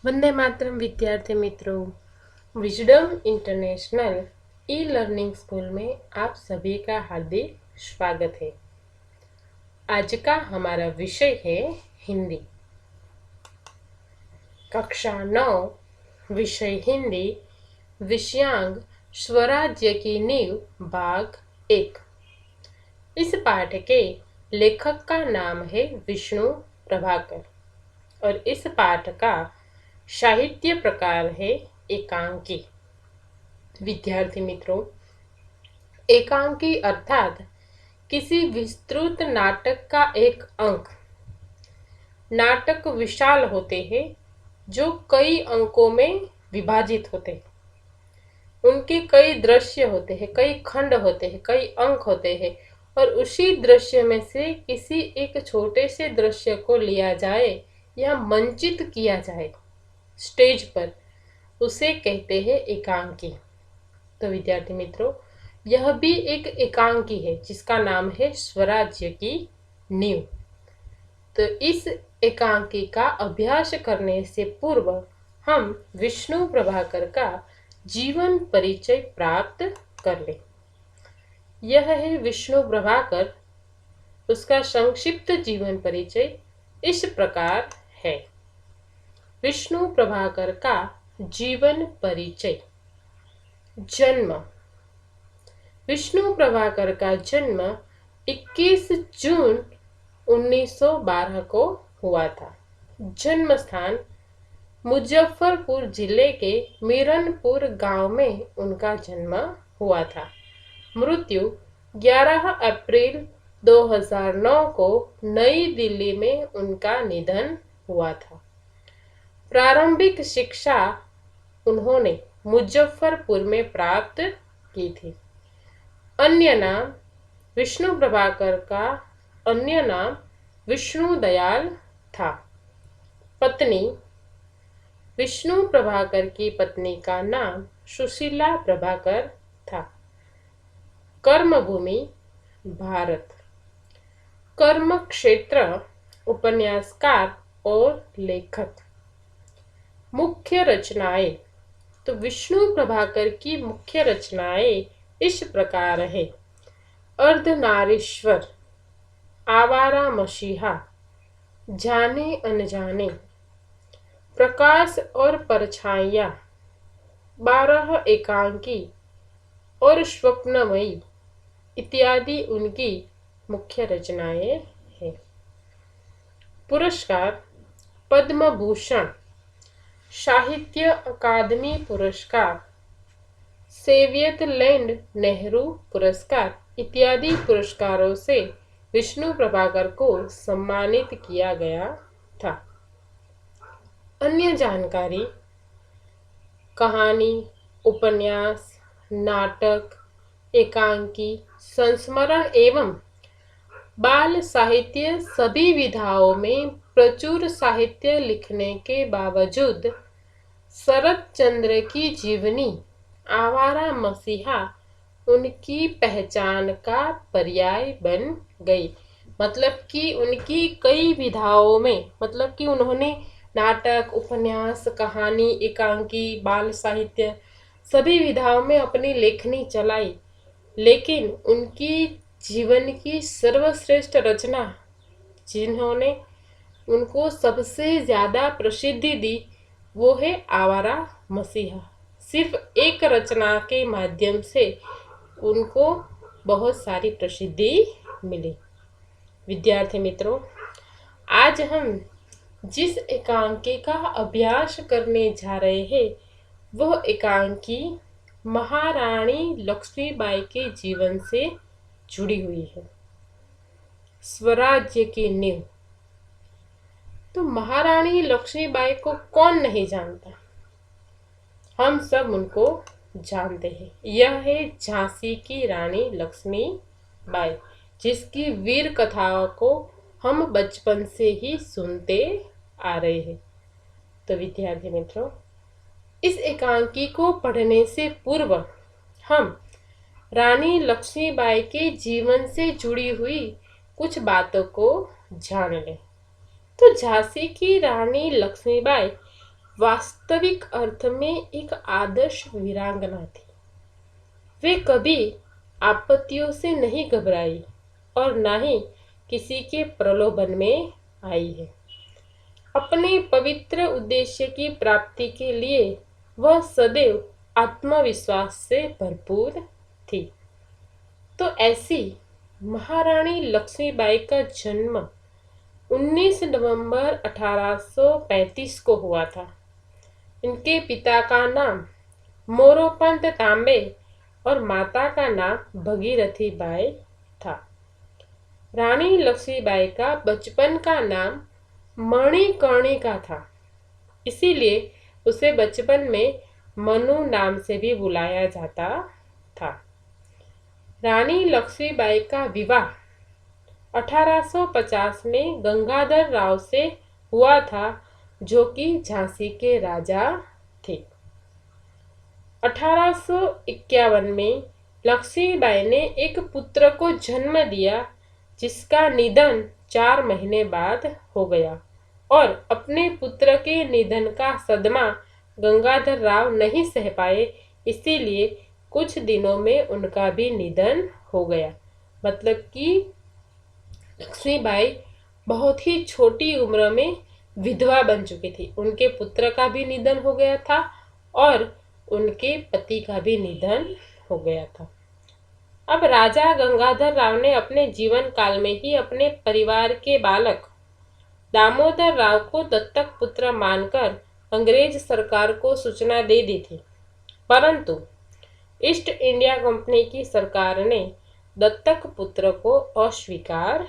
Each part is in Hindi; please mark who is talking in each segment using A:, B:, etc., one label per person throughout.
A: वंदे मातरम विद्यार्थी मित्रों, wisdom international e learning school में आप सभी का हार्दिक स्वागत है। आज का हमारा विषय है हिंदी। कक्षा 9 विषय हिंदी, विषयांग स्वराज्य की नींव, भाग 1। इस पाठ के लेखक का नाम है विष्णु प्रभाकर और इस पाठ का साहित्य प्रकार है एकांकी। विद्यार्थी मित्रों, एकांकी अर्थात किसी विस्तृत नाटक का एक अंक। नाटक विशाल होते हैं जो कई अंकों में विभाजित होते हैं। उनके कई दृश्य होते हैं, कई खंड होते हैं, कई अंक होते हैं और उसी दृश्य में से किसी एक छोटे से दृश्य को लिया जाए या मंचित किया जाए स्टेज पर, उसे कहते हैं एकांकी। तो विद्यार्थी मित्रों, यह भी एक एकांकी है जिसका नाम है स्वराज्य की नींव। तो इस एकांकी का अभ्यास करने से पूर्व हम विष्णु प्रभाकर का जीवन परिचय प्राप्त कर लें। यह है विष्णु प्रभाकर। उसका संक्षिप्त जीवन परिचय इस प्रकार है। विष्णु प्रभाकर का जीवन परिचय। जन्म। विष्णु प्रभाकर का जन्म 21 जून 1912 को हुआ था। जन्म स्थान मुजफ्फरपुर जिले के मीरनपुर गांव में उनका जन्म हुआ था। मृत्यु 11 अप्रैल 2009 को नई दिल्ली में उनका निधन हुआ था। प्रारंभिक शिक्षा उन्होंने मुजफ्फरपुर में प्राप्त की थी। अन्य नाम विष्णु प्रभाकर का अन्य नाम विष्णु दयाल था। पत्नी विष्णु प्रभाकर की पत्नी का नाम सुशीला प्रभाकर था। कर्मभूमि भारत। कर्म क्षेत्र उपन्यासकार और लेखक। मुख्य रचनाएं। तो विष्णु प्रभाकर की मुख्य रचनाएं इस प्रकार है। अर्धनारीश्वर, आवारा मसीहा, जाने अनजाने, प्रकाश और परछाइयाँ, 12 एकांकी और स्वप्नमयी इत्यादि उनकी मुख्य रचनाएं हैं। पुरस्कार: पद्म भूषण, साहित्य अकादमी पुरस्कार, सोवियत लैंड नेहरू पुरस्कार इत्यादि पुरस्कारों से विष्णु प्रभाकर को सम्मानित किया गया था। अन्य जानकारी: कहानी, उपन्यास, नाटक, एकांकी, संस्मरण एवं बाल साहित्य सभी विधाओं में प्रचुर साहित्य लिखने के बावजूद शरत चंद्र की जीवनी आवारा मसीहा उनकी पहचान का पर्याय बन गई। मतलब कि उनकी कई विधाओं में, मतलब कि उन्होंने नाटक, उपन्यास, कहानी, एकांकी, बाल साहित्य सभी विधाओं में अपनी लेखनी चलाई, लेकिन उनकी जीवन की सर्वश्रेष्ठ रचना जिन्होंने उनको सबसे ज्यादा प्रसिद्धि दी वो है आवारा मसीहा। सिर्फ एक रचना के माध्यम से उनको बहुत सारी प्रसिद्धि मिली। विद्यार्थी मित्रों, आज हम जिस एकांकी का अभ्यास करने जा रहे हैं वह एकांकी महारानी लक्ष्मीबाई के जीवन से जुड़ी हुई है। स्वराज्य की नींव। तो महारानी लक्ष्मीबाई को कौन नहीं जानता, हम सब उनको जानते हैं। यह है झांसी की रानी लक्ष्मीबाई, जिसकी वीर कथाओं को हम बचपन से ही सुनते आ रहे हैं। तो विद्यार्थी मित्रों, इस एकांकी को पढ़ने से पूर्व हम रानी लक्ष्मीबाई के जीवन से जुड़ी हुई कुछ बातों को जान लें। तो झांसी की रानी लक्ष्मीबाई वास्तविक अर्थ में एक आदर्श वीरांगना थी। वे कभी आपत्तियों से नहीं घबराई और न ही किसी के प्रलोभन में आई है। अपने पवित्र उद्देश्य की प्राप्ति के लिए वह सदैव आत्मविश्वास से भरपूर थी। तो ऐसी महारानी लक्ष्मीबाई का जन्म 19 नवंबर 1835 को हुआ था। इनके पिता का नाम मोरोपंत तांबे और माता का नाम भगीरथी बाई था। रानी लक्ष्मीबाई का बचपन का नाम मणिकर्णिका था, इसीलिए उसे बचपन में मनु नाम से भी बुलाया जाता था। रानी लक्ष्मीबाई का विवाह 1850 में गंगाधर राव से हुआ था, जो कि झांसी के राजा थे। 1851 में लक्ष्मीबाई ने एक पुत्र को जन्म दिया, जिसका निधन 4 महीने बाद हो गया और अपने पुत्र के निधन का सदमा गंगाधर राव नहीं सह पाए, इसीलिए कुछ दिनों में उनका भी निधन हो गया। मतलब कि लक्ष्मीबाई बहुत ही छोटी उम्र में विधवा बन चुकी थी। उनके पुत्र का भी निधन हो गया था और उनके पति का भी निधन हो गया था। अब राजा गंगाधर राव ने अपने जीवन काल में ही अपने परिवार के बालक दामोदर राव को दत्तक पुत्र मानकर अंग्रेज सरकार को सूचना दे दी थी, परंतु ईस्ट इंडिया कंपनी की सरकार ने दत्तक पुत्र को अस्वीकार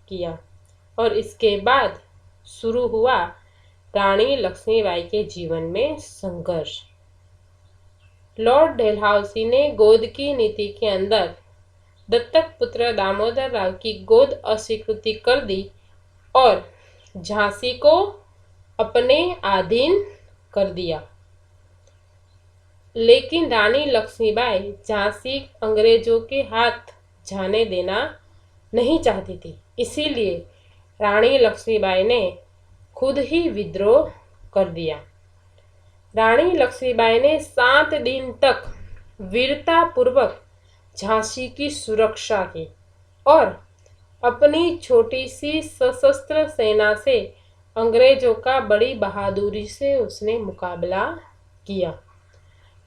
A: किया और इसके बाद शुरू हुआ रानी लक्ष्मीबाई के जीवन में संघर्ष। लॉर्ड डेलहाउसी ने गोद की नीति के अंदर दत्तक पुत्र दामोदर राव की गोद अस्वीकृति कर दी और झांसी को अपने अधीन कर दिया। लेकिन रानी लक्ष्मीबाई झांसी अंग्रेजों के हाथ जाने देना नहीं चाहती थी, इसीलिए रानी लक्ष्मीबाई ने खुद ही विद्रोह कर दिया। रानी लक्ष्मीबाई ने 7 दिन तक वीरता पूर्वक झांसी की सुरक्षा की और अपनी छोटी सी सशस्त्र सेना से अंग्रेजों का बड़ी बहादुरी से उसने मुकाबला किया।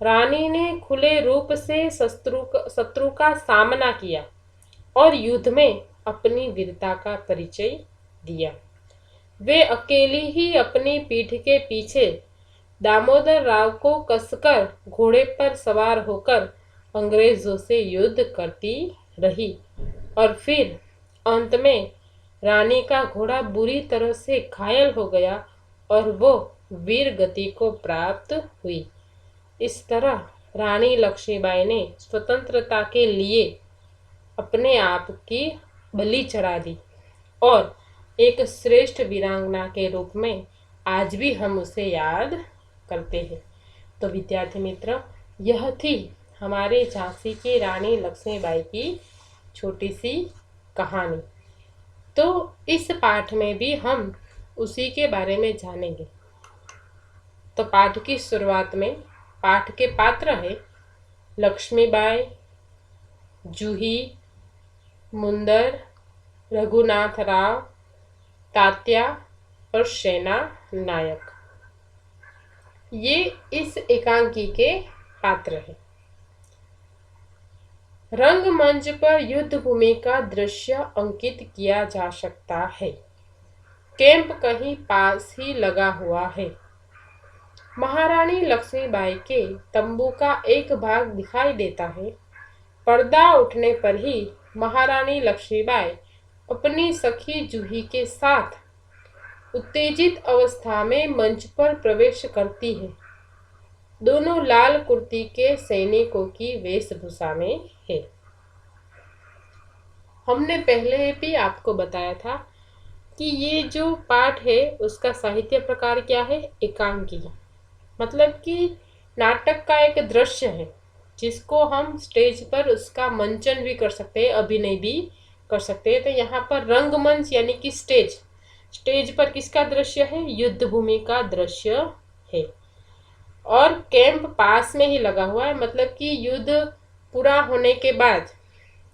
A: रानी ने खुले रूप से शत्रु का सामना किया और युद्ध में अपनी वीरता का परिचय दिया। वे अकेली ही अपनी पीठ के पीछे दामोदर राव को कसकर घोड़े पर सवार होकर अंग्रेजों से युद्ध करती रही और फिर अंत में रानी का घोड़ा बुरी तरह से घायल हो गया और वो वीर गति को प्राप्त हुई। इस तरह रानी लक्ष्मीबाई ने स्वतंत्रता के लिए अपने आप की बलि चढ़ा दी और एक श्रेष्ठ वीरांगना के रूप में आज भी हम उसे याद करते हैं। तो विद्यार्थी मित्र, यह थी हमारे झांसी की रानी लक्ष्मीबाई की छोटी सी कहानी। तो इस पाठ में भी हम उसी के बारे में जानेंगे। तो पाठ की शुरुआत में पाठ के पात्र है लक्ष्मीबाई, जूही, मुंदर, रघुनाथ राव, तात्या और सेना नायक। ये इस एकांकी के पात्र हैं। रंगमंच पर युद्ध भूमि का दृश्य अंकित किया जा सकता है। कैंप कहीं पास ही लगा हुआ है। महारानी लक्ष्मीबाई के तंबू का एक भाग दिखाई देता है। पर्दा उठने पर ही महारानी लक्ष्मीबाई अपनी सखी जूही के साथ उत्तेजित अवस्था में मंच पर प्रवेश करती है। दोनों लाल कुर्ती के सैनिकों की वेशभूषा में है। हमने पहले भी आपको बताया था कि ये जो पाठ है उसका साहित्य प्रकार क्या है, एकांकी। मतलब कि नाटक का एक दृश्य है जिसको हम स्टेज पर उसका मंचन भी कर सकते हैं, अभिनय भी कर सकते हैं। तो यहाँ पर रंगमंच यानी कि स्टेज पर किसका दृश्य है, युद्ध भूमि का दृश्य है। और कैंप पास में ही लगा हुआ है, मतलब कि युद्ध पूरा होने के बाद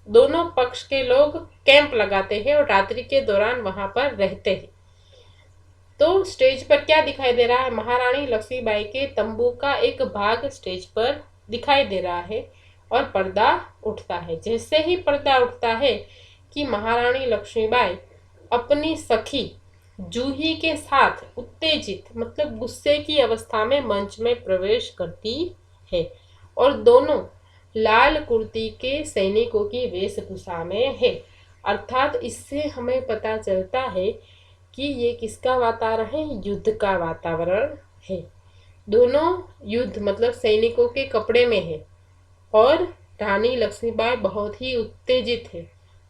A: दोनों पक्ष के लोग कैंप लगाते हैं और रात्रि के दौरान वहां पर रहते हैं। तो स्टेज पर क्या दिखाई दे रहा है? महारानी लक्ष्मीबाई के तंबू का एक भाग स्टेज पर दिखाई दे रहा है और पर्दा उठता है। जैसे ही पर्दा उठता है कि महारानी लक्ष्मीबाई अपनी सखी जूही के साथ उत्तेजित मतलब गुस्से की अवस्था में मंच में प्रवेश करती है और दोनों लाल कुर्ती के सैनिकों की वेशभूषा में है। अर्थात इससे हमें पता चलता है कि ये किसका वातावरण है? युद्ध का वातावरण है। दोनों युद्ध मतलब सैनिकों के कपड़े में है और रानी लक्ष्मीबाई बहुत ही उत्तेजित है,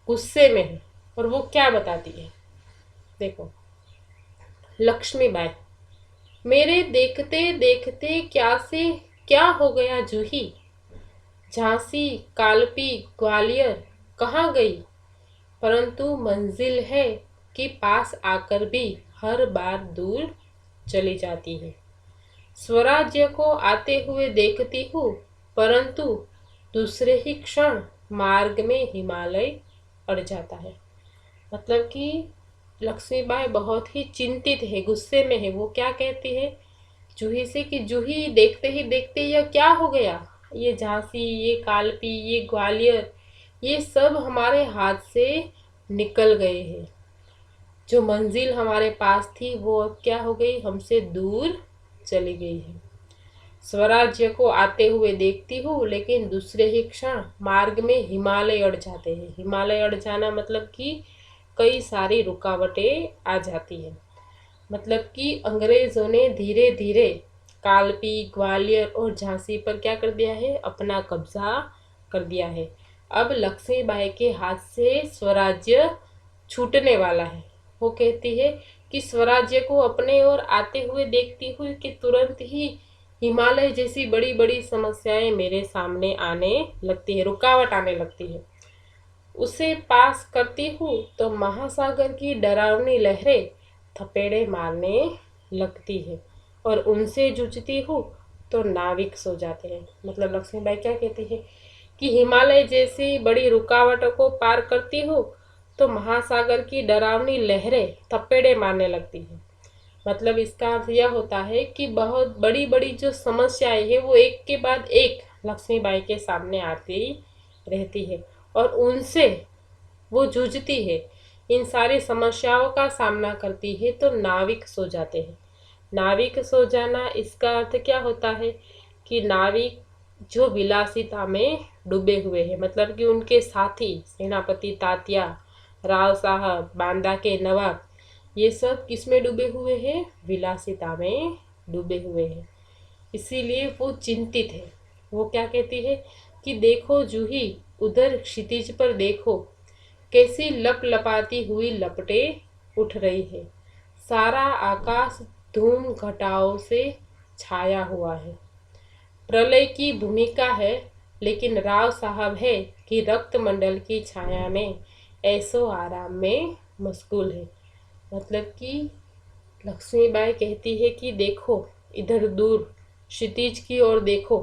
A: गुस्से में है। और वो क्या बताती है? देखो, लक्ष्मीबाई, मेरे देखते देखते क्या से क्या हो गया जूही? झांसी, कालपी, ग्वालियर कहाँ गई? परंतु मंजिल है कि पास आकर भी हर बार दूर चली जाती है। स्वराज्य को आते हुए देखती हूँ, परंतु दूसरे ही क्षण मार्ग में हिमालय अड़ जाता है। मतलब कि लक्ष्मीबाई बहुत ही चिंतित है, गुस्से में है। वो क्या कहती है जूही से कि जूही, देखते ही देखते यह क्या हो गया? ये झांसी, ये कालपी, ये ग्वालियर, ये सब हमारे हाथ से निकल गए हैं। जो मंजिल हमारे पास थी वो अब क्या हो गई? हमसे दूर चली गई है। स्वराज्य को आते हुए देखती हूँ, लेकिन दूसरे ही क्षण मार्ग में हिमालय अड़ जाते हैं। हिमालय अड़ जाना मतलब कि कई सारी रुकावटें आ जाती हैं। मतलब कि अंग्रेजों ने धीरे धीरे कालपी, ग्वालियर और झांसी पर क्या कर दिया है? अपना कब्जा कर दिया है। अब लक्ष्मीबाई के हाथ से स्वराज्य छूटने वाला है। वो कहती है कि स्वराज्य को अपने ओर आते हुए देखती हुई कि तुरंत ही हिमालय जैसी बड़ी बड़ी समस्याएं मेरे सामने आने लगती है, रुकावट आने लगती है। उसे पास करती हूँ तो महासागर की डरावनी लहरें थपेड़े मारने लगती है और उनसे जूझती हूँ तो नाविक सो जाते हैं। मतलब लक्ष्मीबाई क्या कहती है कि हिमालय जैसी बड़ी रुकावटों को पार करती हूँ तो महासागर की डरावनी लहरें थपेड़े मारने लगती है। मतलब इसका अर्थ यह होता है कि बहुत बड़ी बड़ी जो समस्याएं है वो एक के बाद एक लक्ष्मीबाई के सामने आती रहती है और उनसे वो जूझती है, इन सारी समस्याओं का सामना करती है तो नाविक सो जाते हैं। नाविक सो जाना, इसका अर्थ क्या होता है कि नाविक जो विलासिता में डूबे हुए हैं, मतलब कि उनके साथी सेनापति तात्या, राव साहब, बांदा के नवाब, ये सब किसमें डूबे हुए हैं? विलासिता में डूबे हुए हैं। इसीलिए वो चिंतित है। वो क्या कहती है कि देखो जूही, उधर क्षितिज पर देखो, कैसी लप लपाती हुई लपटें उठ रही है। सारा आकाश धूम घटाओं से छाया हुआ है। प्रलय की भूमिका है, लेकिन राव साहब है कि रक्त मंडल की छाया में ऐसो आराम में मशगूल है। मतलब कि लक्ष्मीबाई कहती है कि देखो इधर दूर क्षितिज की ओर देखो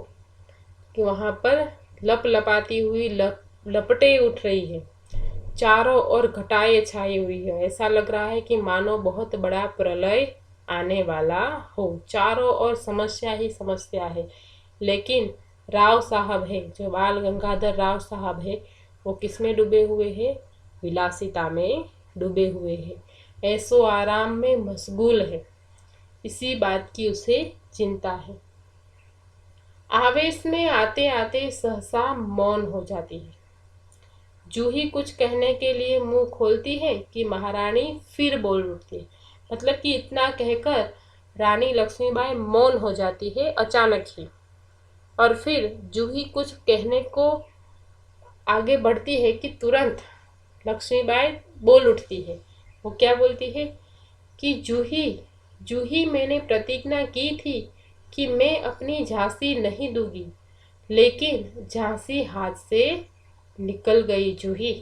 A: कि वहां पर लप लपाती हुई लपटें उठ रही है, चारों ओर घटाएं छाई हुई है। ऐसा लग रहा है कि मानो बहुत बड़ा प्रलय आने वाला हो। चारों ओर समस्या ही समस्या है, लेकिन राव साहब है, जो बाल गंगाधर राव साहब है, वो किसमें डूबे हुए हैं? विलासिता में डूबे हुए हैं, ऐसो आराम में मशगूल है। इसी बात की उसे चिंता है। आवेश में आते आते सहसा मौन हो जाती है। जूही कुछ कहने के लिए मुंह खोलती है कि महारानी फिर बोल उठती है। मतलब कि इतना कहकर रानी लक्ष्मीबाई मौन हो जाती है अचानक ही, और फिर जूही कुछ कहने को आगे बढ़ती है कि तुरंत लक्ष्मीबाई बोल उठती है। वो क्या बोलती है कि जूही, जूही, मैंने प्रतिज्ञा की थी कि मैं अपनी झांसी नहीं दूंगी, लेकिन झांसी हाथ से निकल गई जूही।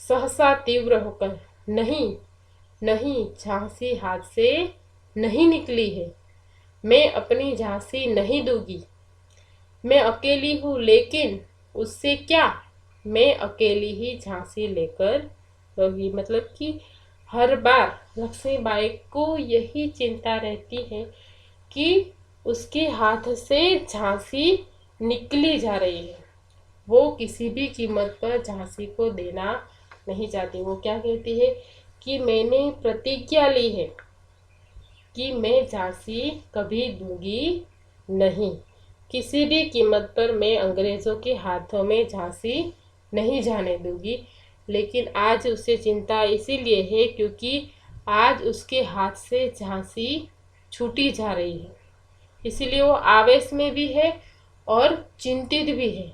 A: सहसा तीव्र होकर, नहीं नहीं, झांसी हाथ से नहीं निकली है, मैं अपनी झांसी नहीं दूंगी। मैं अकेली हूँ, लेकिन उससे क्या, मैं अकेली ही झांसी लेकर रहूंगी। मतलब कि हर बार लक्ष्मीबाई को यही चिंता रहती है कि उसके हाथ से झांसी निकली जा रही है। वो किसी भी कीमत पर झांसी को देना नहीं चाहती। वो क्या कहती है कि मैंने प्रतिज्ञा ली है कि मैं झांसी कभी दूंगी नहीं। किसी भी कीमत पर मैं अंग्रेजों के हाथों में झांसी नहीं जाने दूंगी। लेकिन आज उसे चिंता इसीलिए है क्योंकि आज उसके हाथ से झांसी छूटी जा रही है। इसीलिए वो आवेश में भी है और चिंतित भी है।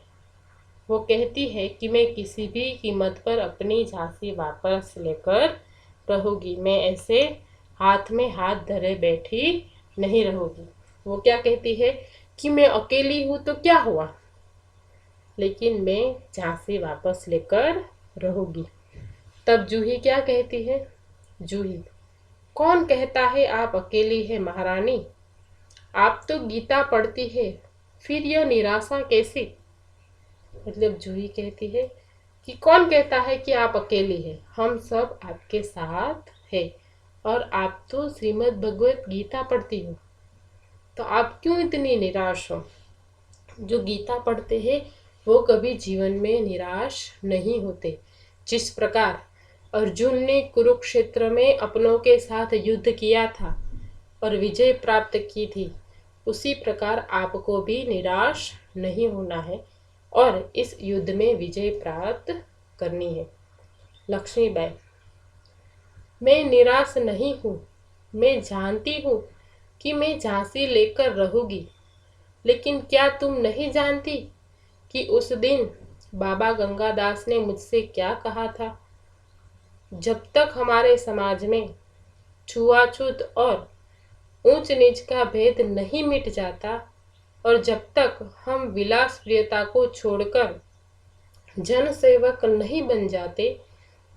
A: वो कहती है कि मैं किसी भी कीमत पर अपनी झांसी वापस लेकर रहूंगी। मैं ऐसे हाथ में हाथ धरे बैठी नहीं रहूंगी। वो क्या कहती है कि मैं अकेली हूँ तो क्या हुआ, लेकिन मैं झांसी वापस लेकर रहूंगी। तब जूही क्या कहती है, जूही, कौन कहता है आप अकेली है महारानी? आप तो गीता पढ़ती है, फिर यह निराशा कैसी? मतलब जूही कहती है कि कौन कहता है कि आप अकेली है, हम सब आपके साथ है। और आप तो श्रीमद् भगवत गीता पढ़ती हो, तो आप क्यों इतनी निराश हो? जो गीता पढ़ते हैं वो कभी जीवन में निराश नहीं होते। जिस प्रकार अर्जुन ने कुरुक्षेत्र में अपनों के साथ युद्ध किया था और विजय प्राप्त की थी, उसी प्रकार आपको भी निराश नहीं होना है और इस युद्ध में विजय प्राप्त करनी है। लक्ष्मीबाई, मैं निराश नहीं हूँ। मैं जानती हूँ कि मैं झांसी लेकर रहूंगी। लेकिन क्या तुम नहीं जानती कि उस दिन बाबा गंगादास ने मुझसे क्या कहा था? जब तक हमारे समाज में छुआछूत और ऊंच नीच का भेद नहीं मिट जाता और जब तक हम विलास प्रियता को छोड़कर जन सेवक नहीं बन जाते,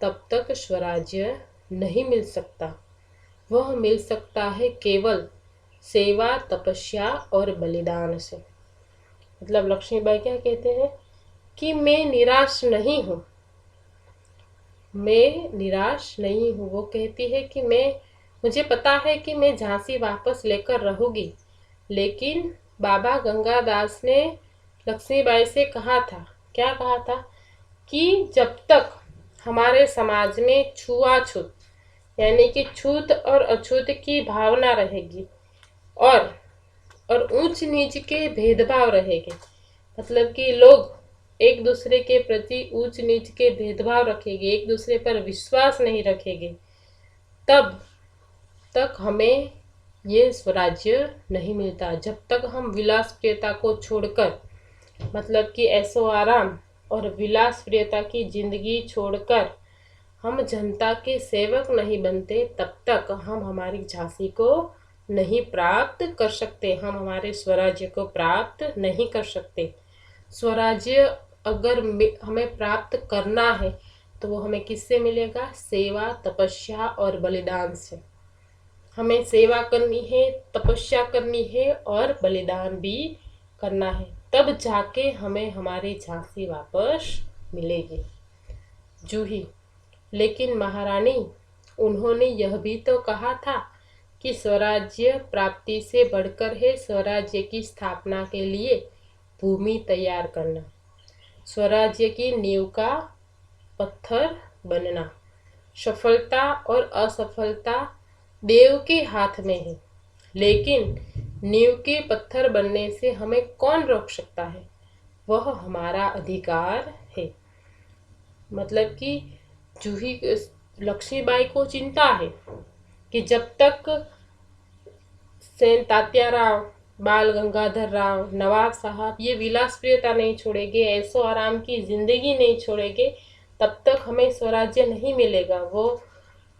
A: तब तक स्वराज्य नहीं मिल सकता। वह मिल सकता है केवल सेवा, तपस्या और बलिदान से। मतलब लक्ष्मीबाई क्या कहते हैं कि मैं निराश नहीं हूँ। मैं निराश नहीं हूँ। वो कहती है कि मुझे पता है कि मैं झांसी वापस लेकर रहूंगी। लेकिन बाबा गंगादास ने लक्ष्मीबाई से कहा था, क्या कहा था, कि जब तक हमारे समाज में छुआछूत यानी कि छूत और अछूत की भावना रहेगी और ऊंच नीच के भेदभाव रहेंगे, मतलब कि लोग एक दूसरे के प्रति ऊंच नीच के भेदभाव रखेंगे, एक दूसरे पर विश्वास नहीं रखेंगे, तब तक हमें ये स्वराज्य नहीं मिलता। जब तक हम विलास प्रियता को छोड़कर, मतलब कि ऐशो आराम और विलास प्रियता की जिंदगी छोड़कर हम जनता के सेवक नहीं बनते, तब तक हम हमारी झांसी को नहीं प्राप्त कर सकते, हम हमारे स्वराज्य को प्राप्त नहीं कर सकते। स्वराज्य अगर हमें प्राप्त करना है तो वो हमें किससे मिलेगा? सेवा, तपस्या और बलिदान से। हमें सेवा करनी है, तपस्या करनी है और बलिदान भी करना है, तब जाके हमें हमारी झांसी वापस मिलेगी। जूही, लेकिन महारानी, उन्होंने यह भी तो कहा था कि स्वराज्य प्राप्ति से बढ़कर है स्वराज्य की स्थापना के लिए भूमि तैयार करना, स्वराज्य की नींव का पत्थर बनना। सफलता और असफलता देव के हाथ में है, लेकिन नींव के पत्थर बनने से हमें कौन रोक सकता है? वह हमारा अधिकार है। मतलब कि जूही लक्ष्मीबाई को चिंता है कि जब तक सेन तात्याराव, बाल गंगाधर राव, नवाब साहब ये विलास प्रियता नहीं छोड़ेंगे, ऐशो आराम की जिंदगी नहीं छोड़ेंगे, तब तक हमें स्वराज्य नहीं मिलेगा। वो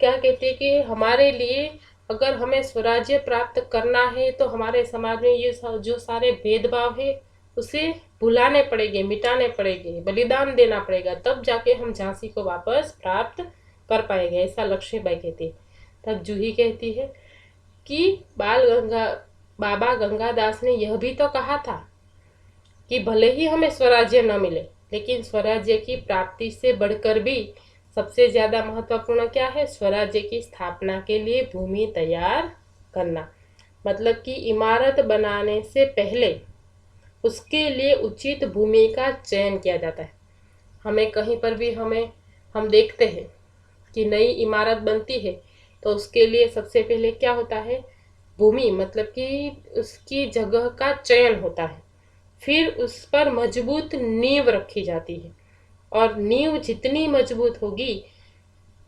A: क्या कहते हैं कि हमारे लिए अगर हमें स्वराज्य प्राप्त करना है तो हमारे समाज में ये जो सारे भेदभाव है उसे भुलाने पड़ेंगे, मिटाने पड़ेंगे, बलिदान देना पड़ेगा, तब जाके हम झांसी को वापस प्राप्त कर पाएंगे, ऐसा लक्ष्मीबाई कहती है। तब जूही कहती है कि बाल बाबा गंगादास ने यह भी तो कहा था कि भले ही हमें स्वराज्य न मिले, लेकिन स्वराज्य की प्राप्ति से बढ़कर भी सबसे ज्यादा महत्वपूर्ण क्या है? स्वराज्य की स्थापना के लिए भूमि तैयार करना। मतलब कि इमारत बनाने से पहले उसके लिए उचित भूमि का चयन किया जाता है। हमें कहीं पर भी हम देखते हैं कि नई इमारत बनती है तो उसके लिए सबसे पहले क्या होता है? भूमि, मतलब कि उसकी जगह का चयन होता है। फिर उस पर मजबूत नींव रखी जाती है, और नींव जितनी मजबूत होगी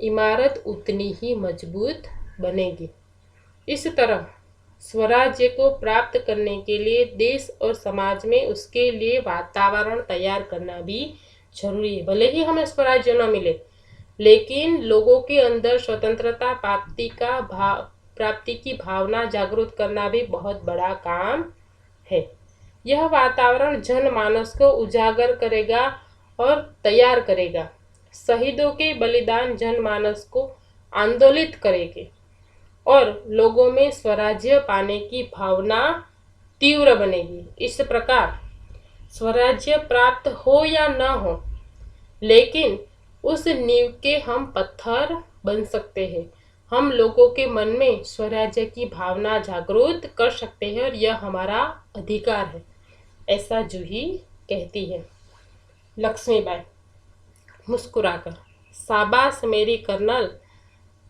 A: इमारत उतनी ही मजबूत बनेगी। इस तरह स्वराज्य को प्राप्त करने के लिए देश और समाज में उसके लिए वातावरण तैयार करना भी जरूरी है। भले ही हमें स्वराज्य न मिले, लेकिन लोगों के अंदर स्वतंत्रता प्राप्ति की भावना जागृत करना भी बहुत बड़ा काम है। यह वातावरण जनमानस को उजागर करेगा और तैयार करेगा। शहीदों के बलिदान जनमानस को आंदोलित करेंगे और लोगों में स्वराज्य पाने की भावना तीव्र बनेगी। इस प्रकार स्वराज्य प्राप्त हो या न हो, लेकिन उस नींव के हम पत्थर बन सकते हैं। हम लोगों के मन में स्वराज्य की भावना जागृत कर सकते हैं और यह हमारा अधिकार है, ऐसा जूही कहती है। लक्ष्मीबाई मुस्कुराकर, शाबाश मेरी कर्नल,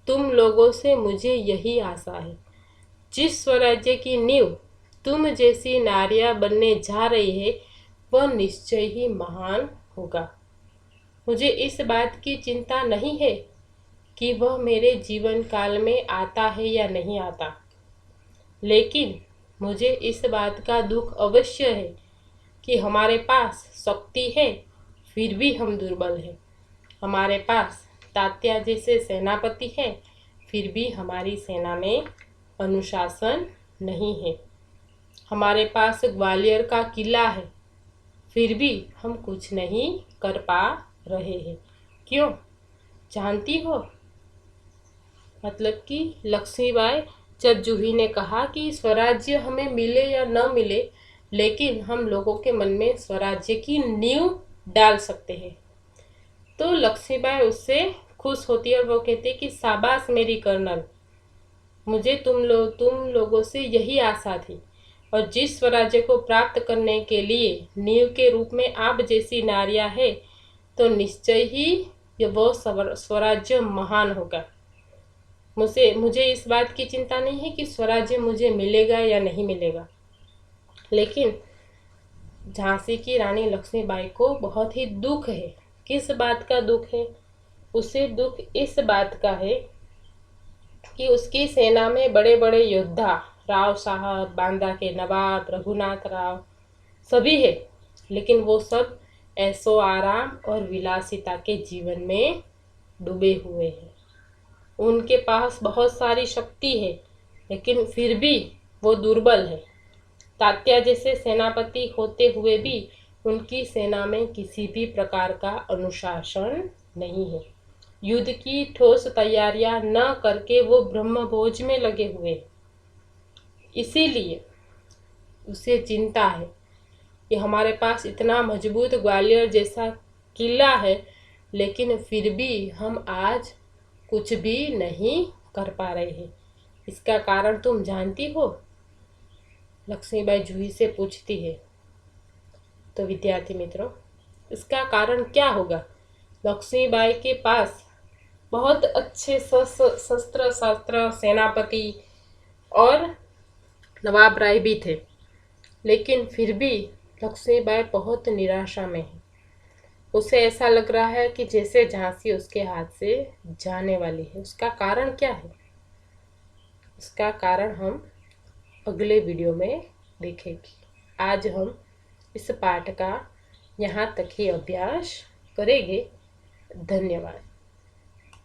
A: तुम लोगों से मुझे यही आशा है। जिस स्वराज्य की नींव तुम जैसी नारियां बनने जा रही है वह निश्चय ही महान होगा। मुझे इस बात की चिंता नहीं है कि वह मेरे जीवन काल में आता है या नहीं आता, लेकिन मुझे इस बात का दुख अवश्य है कि हमारे पास शक्ति है फिर भी हम दुर्बल हैं। हमारे पास तात्या जैसे सेनापति है फिर भी हमारी सेना में अनुशासन नहीं है। हमारे पास ग्वालियर का किला है फिर भी हम कुछ नहीं कर पा रहे हैं। क्यों, जानती हो? मतलब कि लक्ष्मीबाई, जब जूही ने कहा कि स्वराज्य हमें मिले या न मिले, लेकिन हम लोगों के मन में स्वराज्य की नींव डाल सकते हैं, तो लक्ष्मीबाई उससे खुश होती है और वो कहती है कि शाबाश मेरी कर्नल, मुझे तुम लोगों से यही आशा थी। और जिस स्वराज्य को प्राप्त करने के लिए नींव के रूप में आप जैसी नारियां है, तो निश्चय ही वो स्वराज्य महान होगा। मुझे इस बात की चिंता नहीं है कि स्वराज्य मुझे मिलेगा या नहीं मिलेगा, लेकिन झांसी की रानी लक्ष्मीबाई को बहुत ही दुख है। किस बात का दुख है? उसे दुख इस बात का है कि उसकी सेना में बड़े बड़े योद्धा, राव साहब, बांदा के नवाब, रघुनाथ राव सभी है, लेकिन वो सब ऐशो आराम और विलासिता के जीवन में डूबे हुए हैं। उनके पास बहुत सारी शक्ति है, लेकिन फिर भी वो दुर्बल है। तात्या जैसे सेनापति होते हुए भी उनकी सेना में किसी भी प्रकार का अनुशासन नहीं है। युद्ध की ठोस तैयारियां न करके वो ब्रह्मभोज में लगे हुए हैं। इसीलिए उसे चिंता है कि हमारे पास इतना मजबूत ग्वालियर जैसा किला है, लेकिन फिर भी हम आज कुछ भी नहीं कर पा रहे हैं। इसका कारण तुम जानती हो? लक्ष्मीबाई जूही से पूछती है। तो विद्यार्थी मित्रों, इसका कारण क्या होगा? लक्ष्मीबाई के पास बहुत अच्छे शस्त्र शास्त्र सेनापति और नवाब राय भी थे, लेकिन फिर भी लक्ष्मीबाई बहुत निराशा में है। उसे ऐसा लग रहा है कि जैसे झांसी उसके हाथ से जाने वाली है। उसका कारण क्या है? उसका कारण हम अगले वीडियो में देखेंगे। आज हम इस पाठ का यहाँ तक ही अभ्यास करेंगे। धन्यवाद।